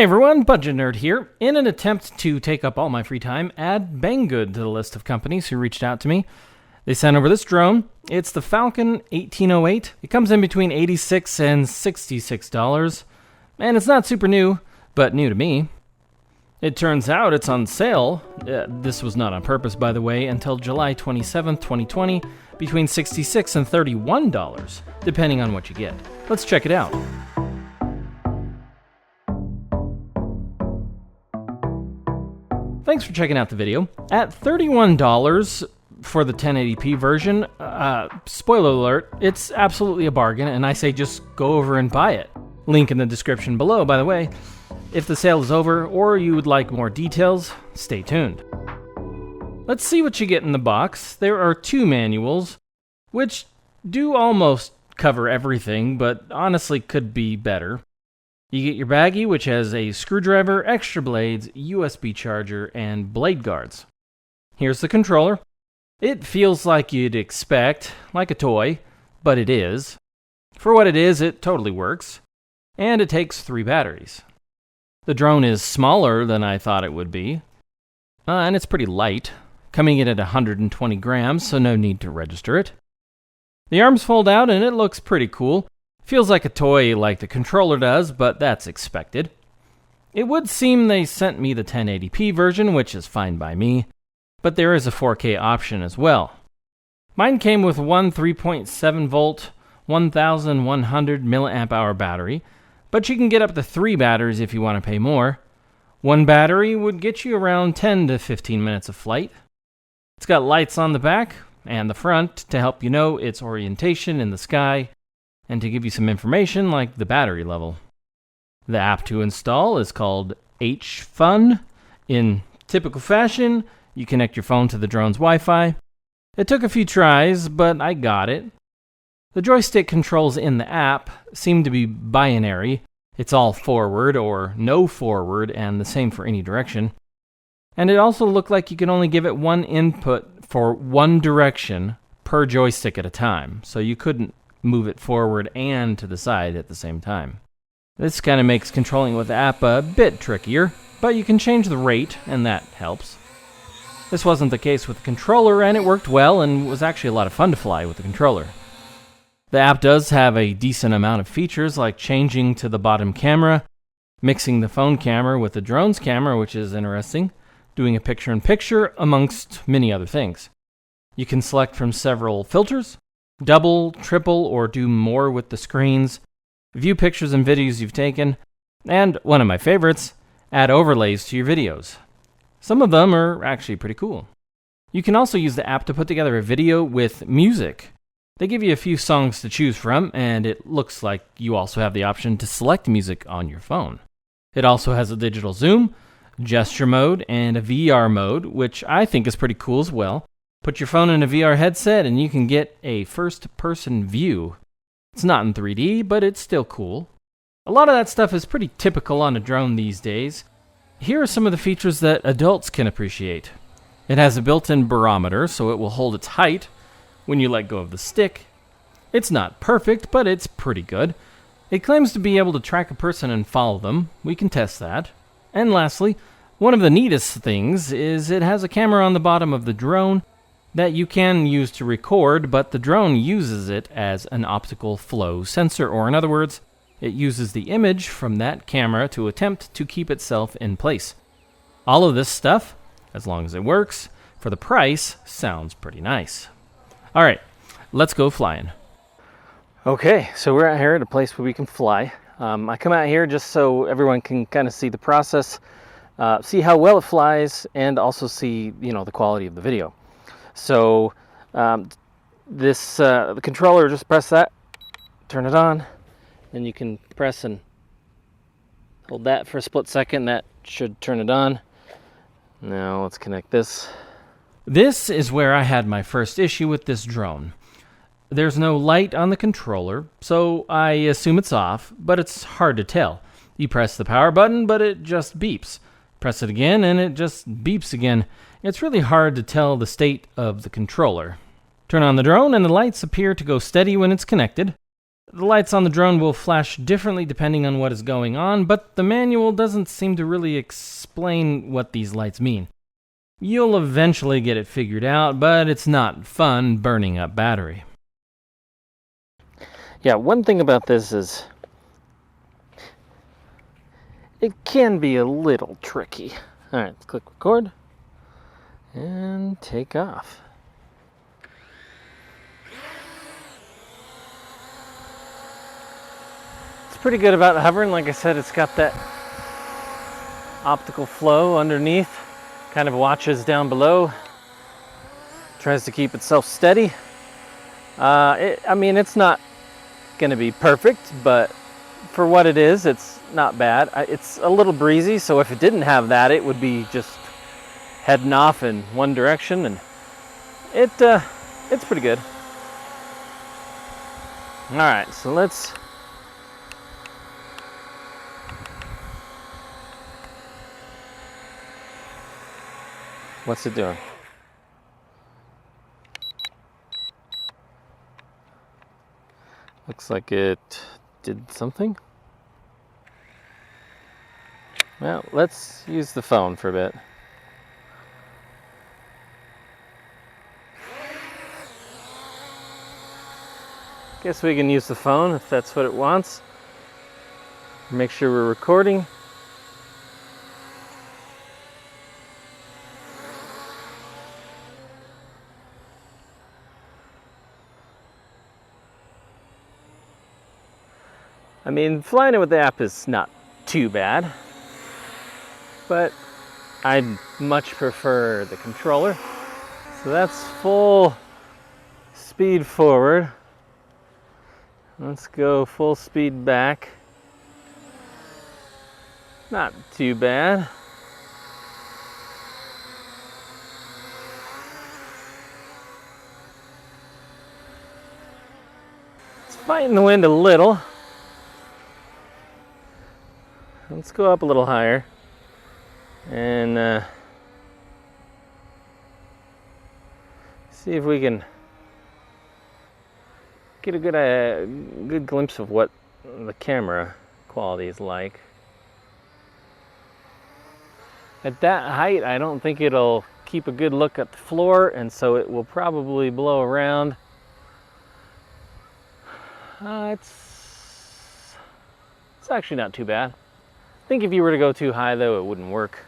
Hey everyone, Budget Nerd here. In an attempt to take up all my free time, add Banggood to the list of companies who reached out to me. They sent over this drone. It's the Falcon 1808. It comes in between $86 and $66, and it's not super new, but new to me. It turns out it's on sale, this was not on purpose by the way, until July 27th, 2020, between $66 and $31, depending on what you get. Let's check it out. Thanks for checking out the video. At $31 for the 1080p version, spoiler alert, it's absolutely a bargain, and I say just go over and buy it. Link in the description below, by the way. If the sale is over, or you would like more details, stay tuned. Let's see what you get in the box. There are two manuals, which do almost cover everything, but honestly could be better. You get your baggie, which has a screwdriver, extra blades, USB charger, and blade guards. Here's the controller. It feels like you'd expect, like a toy, but it is. For what it is, it totally works. And it takes 3 batteries. The drone is smaller than I thought it would be. And it's pretty light, coming in at 120 grams, so no need to register it. The arms fold out and it looks pretty cool. Feels like a toy like the controller does, but that's expected. It would seem they sent me the 1080p version, which is fine by me, but there is a 4K option as well. Mine came with one 3.7 volt, 1100 milliamp hour battery, but you can get up to 3 batteries if you want to pay more. One battery would get you around 10 to 15 minutes of flight. It's got lights on the back and the front to help you know its orientation in the sky, and to give you some information like the battery level. The app to install is called HFun. In typical fashion, you connect your phone to the drone's Wi-Fi. It took a few tries, but I got it. The joystick controls in the app seem to be binary. It's all forward or no forward, and the same for any direction. And it also looked like you could only give it one input for one direction per joystick at a time, so you couldn't move it forward and to the side at the same time. This kind of makes controlling with the app a bit trickier, but you can change the rate, and that helps. This wasn't the case with the controller, and it worked well and was actually a lot of fun to fly with the controller. The app does have a decent amount of features like changing to the bottom camera, mixing the phone camera with the drone's camera, which is interesting, doing a picture-in-picture, amongst many other things. You can select from several filters, double, triple, or do more with the screens, view pictures and videos you've taken, and one of my favorites, add overlays to your videos. Some of them are actually pretty cool. You can also use the app to put together a video with music. They give you a few songs to choose from, and it looks like you also have the option to select music on your phone. It also has a digital zoom, gesture mode, and a VR mode, which I think is pretty cool as well. Put your phone in a VR headset and you can get a first-person view. It's not in 3D, but it's still cool. A lot of that stuff is pretty typical on a drone these days. Here are some of the features that adults can appreciate. It has a built-in barometer, so it will hold its height when you let go of the stick. It's not perfect, but it's pretty good. It claims to be able to track a person and follow them. We can test that. And lastly, one of the neatest things is it has a camera on the bottom of the drone that you can use to record, but the drone uses it as an optical flow sensor, or in other words, it uses the image from that camera to attempt to keep itself in place. All of this stuff, as long as it works, for the price, sounds pretty nice. Alright, let's go flying. Okay, so we're out here at a place where we can fly. I come out here just so everyone can kind of see the process, see how well it flies, and also see, the quality of the video. So the controller, just press that, turn it on, and you can press and hold that for a split second. That should turn it on. Now let's connect this. This is where I had my first issue with this drone. There's no light on the controller, so I assume it's off, but it's hard to tell. You press the power button, but it just beeps. Press it again, and it just beeps again. It's really hard to tell the state of the controller. Turn on the drone, and the lights appear to go steady when it's connected. The lights on the drone will flash differently depending on what is going on, but the manual doesn't seem to really explain what these lights mean. You'll eventually get it figured out, but it's not fun burning up battery. Yeah, one thing about this is it can be a little tricky. All right, let's click record and take off. It's pretty good about hovering. Like I said, it's got that optical flow underneath, kind of watches down below, tries to keep itself steady. I mean, it's not going to be perfect, but for what it is, it's not bad. It's a little breezy, so if it didn't have that, it would be just heading off in one direction, and it's pretty good. All right, so let's what's it doing? Looks like it did something. Well, let's use the phone for a bit. Guess we can use the phone if that's what it wants. Make sure we're recording. I mean, flying it with the app is not too bad, but I'd much prefer the controller. So that's full speed forward. Let's go full speed back. Not too bad. It's fighting the wind a little. Let's go up a little higher and see if we can get a good glimpse of what the camera quality is like. At that height, I don't think it'll keep a good look at the floor, and so it will probably blow around. It's actually not too bad. I think if you were to go too high, though, it wouldn't work.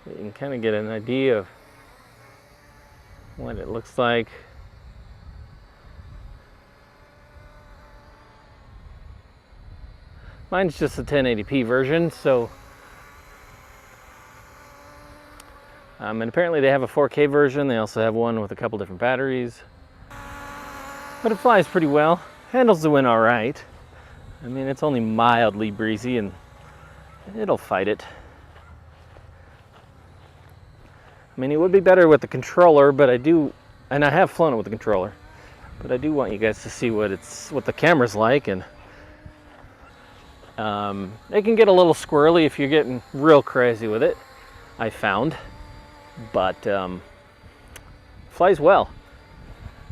You can kind of get an idea of what it looks like. Mine's just the 1080p version, so and apparently they have a 4K version. They also have one with a couple different batteries, but it flies pretty well. Handles the wind all right. I mean, it's only mildly breezy and it'll fight it. I mean, it would be better with the controller, but I have flown it with the controller, but I do want you guys to see what the camera's like, and it can get a little squirrely if you're getting real crazy with it, I found, but flies well.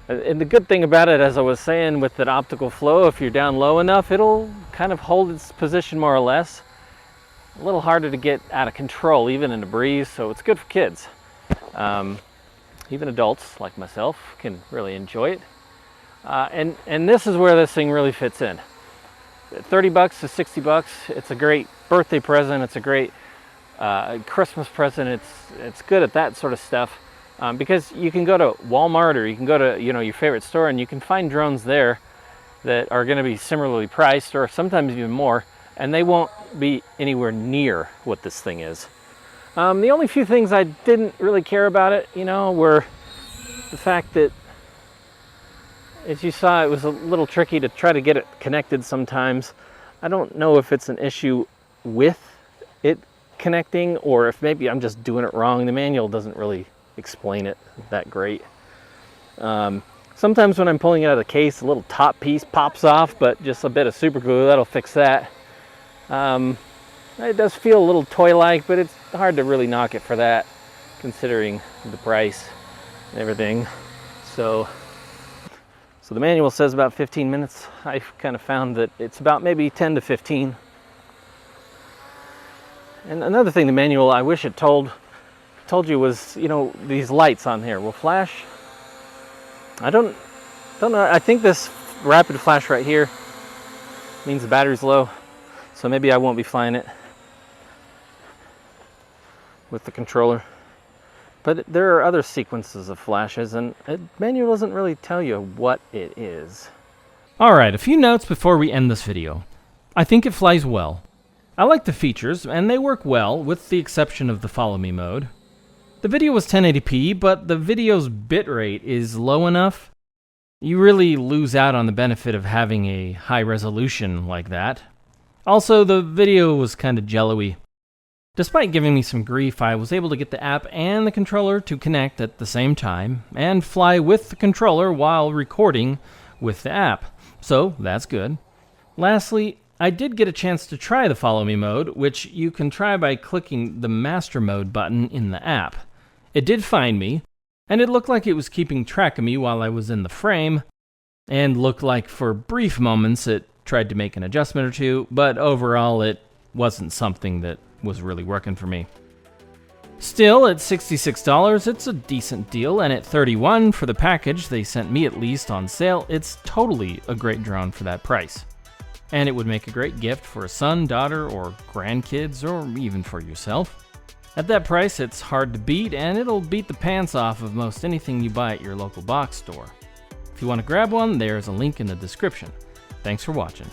And the good thing about it, as I was saying, with that optical flow, if you're down low enough, it'll kind of hold its position more or less. A little harder to get out of control, even in a breeze, so it's good for kids. Even adults like myself can really enjoy it. And this is where this thing really fits in. 30 bucks to 60 bucks. It's a great birthday present. It's a great Christmas present. It's good at that sort of stuff. Because you can go to Walmart, or you can go to your favorite store, and you can find drones there that are going to be similarly priced, or sometimes even more, and they won't be anywhere near what this thing is. The only few things I didn't really care about it, were the fact that, as you saw, it was a little tricky to try to get it connected sometimes. I don't know if it's an issue with it connecting, or if maybe I'm just doing it wrong. The manual doesn't really explain it that great. Sometimes when I'm pulling it out of the case, a little top piece pops off, but just a bit of super glue, that'll fix that. It does feel a little toy-like, but it's hard to really knock it for that, considering the price and everything. So the manual says about 15 minutes. I've kind of found that it's about maybe 10 to 15. And another thing the manual I wish it told you was, you know, these lights on here will flash. I don't know. I think this rapid flash right here means the battery's low. So maybe I won't be flying it with the controller. But there are other sequences of flashes, and the manual doesn't really tell you what it is. Alright, a few notes before we end this video. I think it flies well. I like the features, and they work well, with the exception of the follow me mode. The video was 1080p, but the video's bitrate is low enough. You really lose out on the benefit of having a high resolution like that. Also, the video was kind of jello-y. Despite giving me some grief, I was able to get the app and the controller to connect at the same time, and fly with the controller while recording with the app. So, that's good. Lastly, I did get a chance to try the follow me mode, which you can try by clicking the master mode button in the app. It did find me, and it looked like it was keeping track of me while I was in the frame, and looked like for brief moments it tried to make an adjustment or two, but overall it wasn't something that was really working for me. Still, at $66, it's a decent deal, and at $31 for the package they sent me at least on sale, it's totally a great drone for that price. And it would make a great gift for a son, daughter, or grandkids, or even for yourself. At that price, it's hard to beat, and it'll beat the pants off of most anything you buy at your local box store. If you want to grab one, there's a link in the description. Thanks for watching.